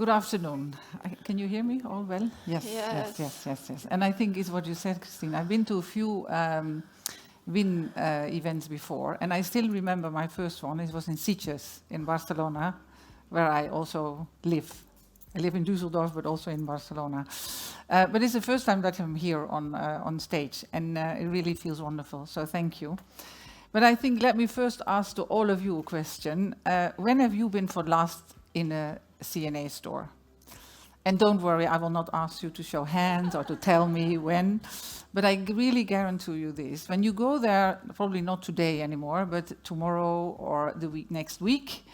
Good afternoon. Can you hear me all well? Yes, Yes. yes. And I think it's what you said, Christine. I've been to a few WIN events before, and I still remember my first one. It was in Sitges in Barcelona, where I also live. I live in Düsseldorf, but also in Barcelona. But it's the first time that I'm here on stage, and it really feels wonderful, so thank you. But I think, let me first ask to all of you a question. When have you been for last in a CNA store? And don't worry, I will not ask you to show hands or to tell me when, but I really guarantee you this. When you go there, probably not today anymore, but tomorrow or the next week,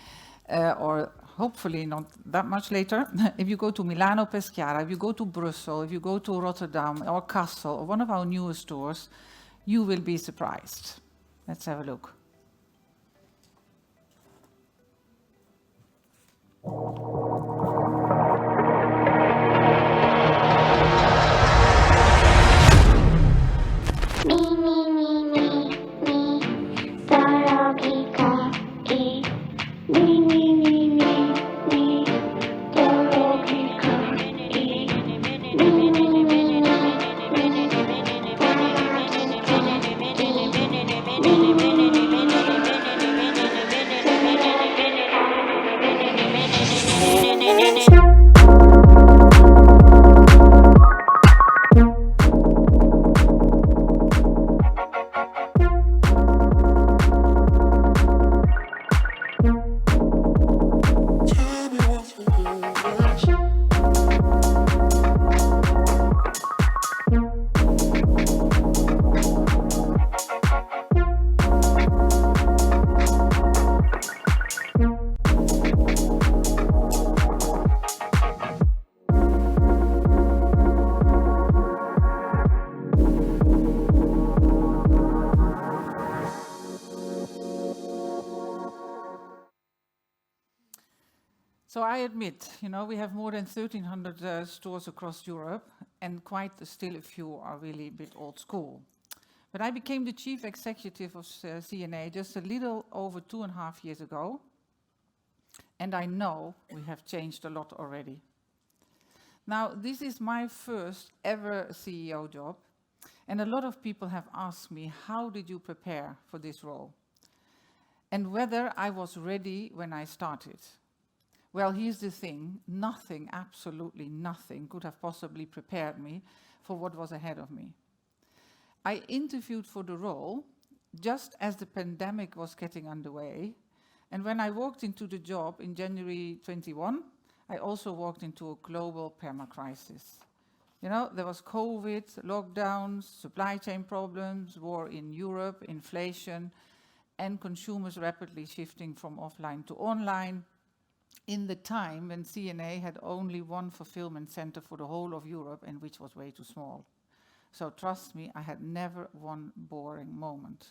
or hopefully not that much later, if you go to Milano Peschiara, if you go to Brussels, if you go to Rotterdam or Kassel, or one of our newest stores, you will be surprised. Let's have a look. So I admit, we have more than 1,300 stores across Europe, and still a few are really a bit old school. But I became the chief executive of CNA just a little over 2.5 years ago, and I know we have changed a lot already. Now, this is my first ever CEO job, and a lot of people have asked me, how did you prepare for this role? And whether I was ready when I started. Well, here's the thing, nothing, absolutely nothing could have possibly prepared me for what was ahead of me. I interviewed for the role just as the pandemic was getting underway, and when I walked into the job in January 21, I also walked into a global perma-crisis. There was COVID, lockdowns, supply chain problems, war in Europe, inflation, and consumers rapidly shifting from offline to online, in the time when CNA had only one fulfillment center for the whole of Europe, and which was way too small. So trust me, I had never one boring moment.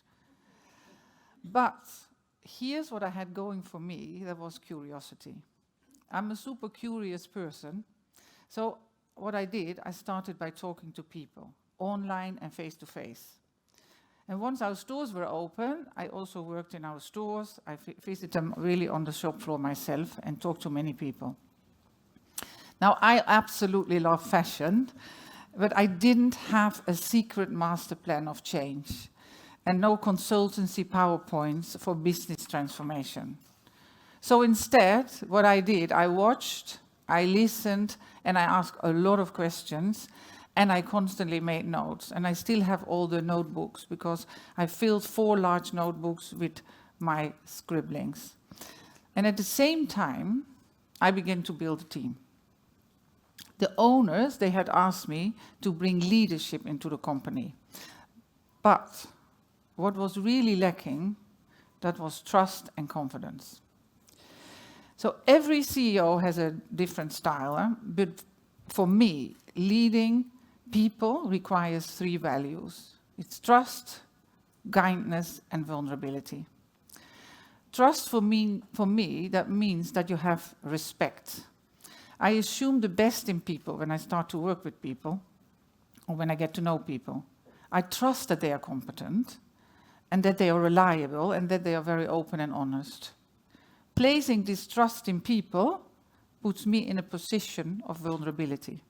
But here's what I had going for me, that was curiosity. I'm a super curious person. So what I did, I started by talking to people, online and face-to-face. And once our stores were open, I also worked in our stores. I visited them really on the shop floor myself and talked to many people. Now, I absolutely love fashion, but I didn't have a secret master plan of change and no consultancy PowerPoints for business transformation. So instead, what I did, I watched, I listened, and I asked a lot of questions. And I constantly made notes, and I still have all the notebooks because I filled 4 large notebooks with my scribblings. And at the same time, I began to build a team. The owners, they had asked me to bring leadership into the company. But what was really lacking, that was trust and confidence. So every CEO has a different style, but for me, leading people requires 3 values. It's trust, kindness, and vulnerability. Trust for me, that means that you have respect. I assume the best in people when I start to work with people, or when I get to know people. I trust that they are competent, and that they are reliable, and that they are very open and honest. Placing this trust in people puts me in a position of vulnerability.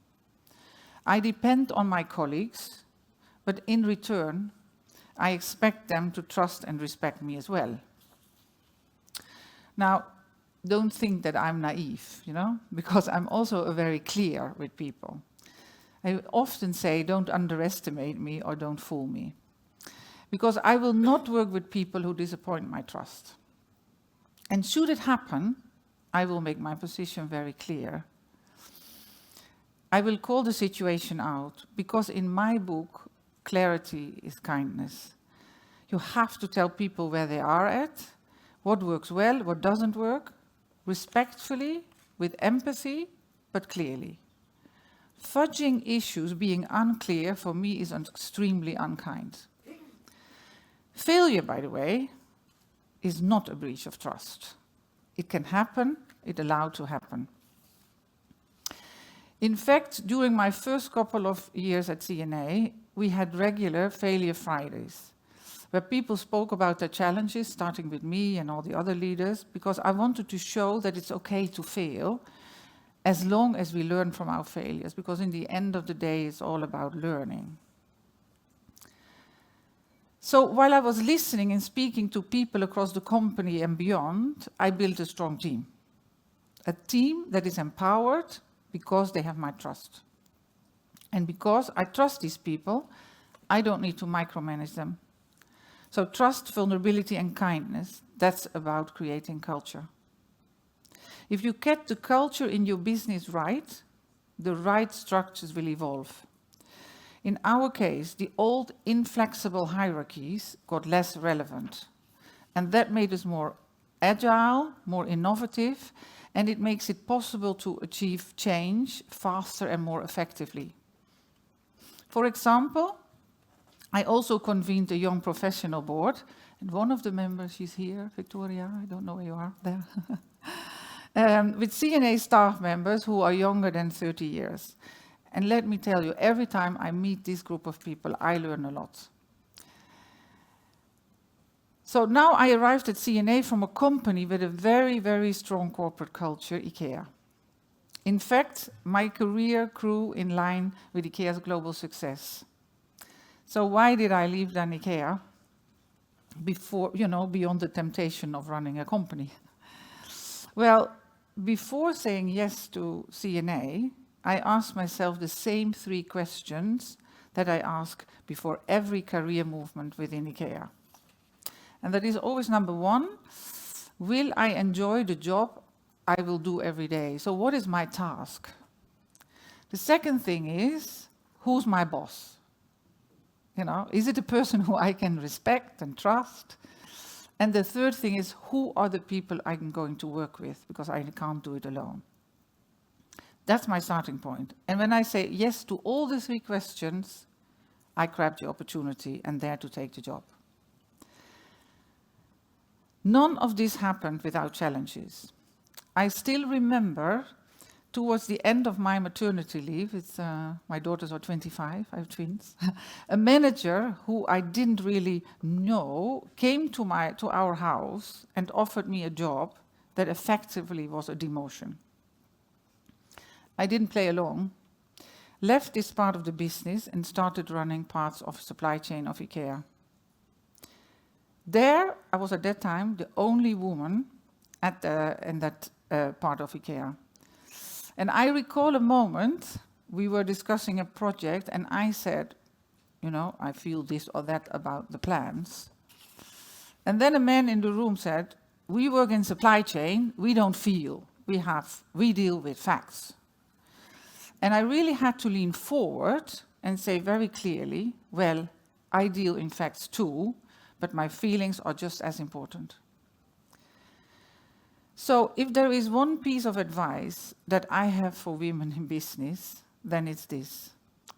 I depend on my colleagues, but in return, I expect them to trust and respect me as well. Now, don't think that I'm naive, because I'm also very clear with people. I often say, don't underestimate me or don't fool me. Because I will not work with people who disappoint my trust. And should it happen, I will make my position very clear. I will call the situation out, because in my book, clarity is kindness. You have to tell people where they are at, what works well, what doesn't work, respectfully, with empathy, but clearly. Fudging issues, being unclear, for me is extremely unkind. Failure, by the way, is not a breach of trust. It can happen, it's allowed to happen. In fact, during my first couple of years at CNA, we had regular Failure Fridays, where people spoke about their challenges, starting with me and all the other leaders, because I wanted to show that it's okay to fail, as long as we learn from our failures, because in the end of the day, it's all about learning. So while I was listening and speaking to people across the company and beyond, I built a strong team. A team that is empowered because they have my trust. And because I trust these people, I don't need to micromanage them. So trust, vulnerability, and kindness, that's about creating culture. If you get the culture in your business right, the right structures will evolve. In our case, the old inflexible hierarchies got less relevant. And that made us more agile, more innovative, and it makes it possible to achieve change faster and more effectively. For example, I also convened a young professional board, and one of the members is here, Victoria, I don't know where you are, there. With CNA staff members who are younger than 30 years. And let me tell you, every time I meet this group of people, I learn a lot. So now I arrived at CNA from a company with a very, very strong corporate culture, IKEA. In fact, my career grew in line with IKEA's global success. So why did I leave then IKEA? Before, beyond the temptation of running a company. Well, before saying yes to CNA, I asked myself the same 3 questions that I ask before every career movement within IKEA. And that is always number 1, will I enjoy the job I will do every day? So what is my task? The second thing is, who's my boss? Is it a person who I can respect and trust? And the third thing is, who are the people I'm going to work with? Because I can't do it alone. That's my starting point. And when I say yes to all the 3 questions, I grab the opportunity and dare to take the job. None of this happened without challenges. I still remember, towards the end of my maternity leave, my daughters are 25, I have twins, a manager who I didn't really know came to our house and offered me a job that effectively was a demotion. I didn't play along, left this part of the business and started running parts of supply chain of IKEA. There, I was at that time the only woman in that part of IKEA. And I recall a moment, we were discussing a project and I said, I feel this or that about the plans. And then a man in the room said, we work in supply chain, we don't feel, we deal with facts. And I really had to lean forward and say very clearly, well, I deal in facts too, but my feelings are just as important. So if there is one piece of advice that I have for women in business, then it's this.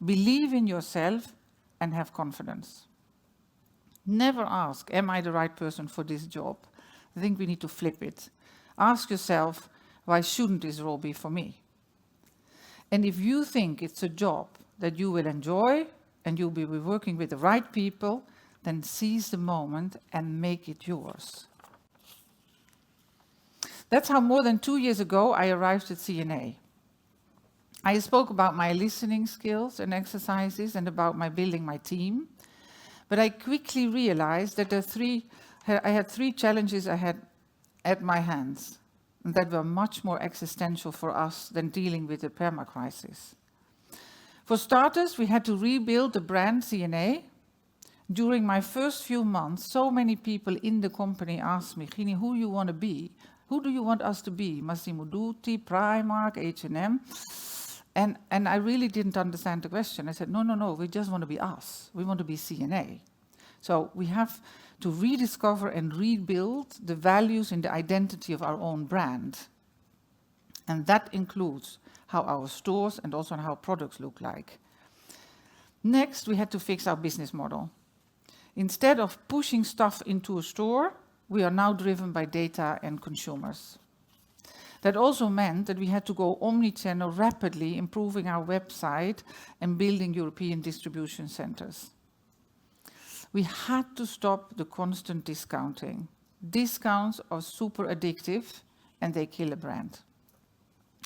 Believe in yourself and have confidence. Never ask, am I the right person for this job? I think we need to flip it. Ask yourself, why shouldn't this role be for me? And if you think it's a job that you will enjoy and you'll be working with the right people, then seize the moment and make it yours. That's how more than 2 years ago I arrived at CNA. I spoke about my listening skills and exercises and about my building my team, but I quickly realized that I had 3 challenges I had at my hands that were much more existential for us than dealing with the perma-crisis. For starters, we had to rebuild the brand CNA. During my first few months, so many people in the company asked me, Giny, who you want to be? Who do you want us to be? Massimo Dutti, Primark, H&M? And I really didn't understand the question. I said, no, we just want to be us. We want to be CNA. So we have to rediscover and rebuild the values and the identity of our own brand. And that includes how our stores and also how products look like. Next, we had to fix our business model. Instead of pushing stuff into a store, we are now driven by data and consumers. That also meant that we had to go omni-channel rapidly, improving our website and building European distribution centers. We had to stop the constant discounting. Discounts are super addictive and they kill a brand.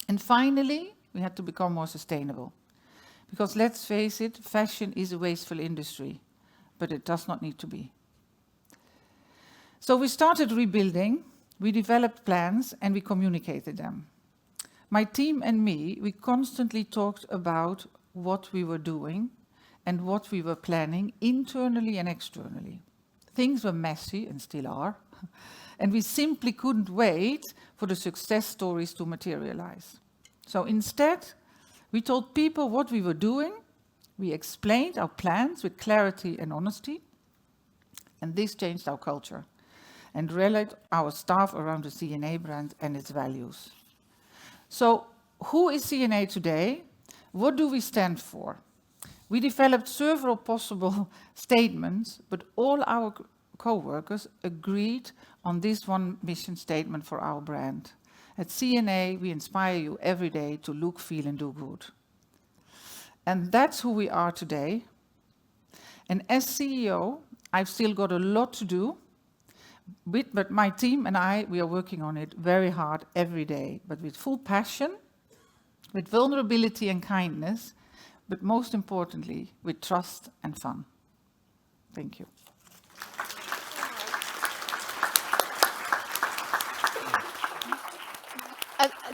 And finally, we had to become more sustainable. Because let's face it, fashion is a wasteful industry, but it does not need to be. So we started rebuilding, we developed plans, and we communicated them. My team and me, we constantly talked about what we were doing and what we were planning internally and externally. Things were messy, and still are, and we simply couldn't wait for the success stories to materialize. So instead, we told people what we were doing, we explained our plans with clarity and honesty, and this changed our culture and rallied our staff around the CNA brand and its values. So, who is CNA today? What do we stand for? We developed several possible statements, but all our co-workers agreed on this one mission statement for our brand. At CNA, we inspire you every day to look, feel, and do good. And that's who we are today. And as CEO, I've still got a lot to do, but my team and I, we are working on it very hard every day, but with full passion, with vulnerability and kindness, but most importantly, with trust and fun. Thank you.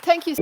Thank you.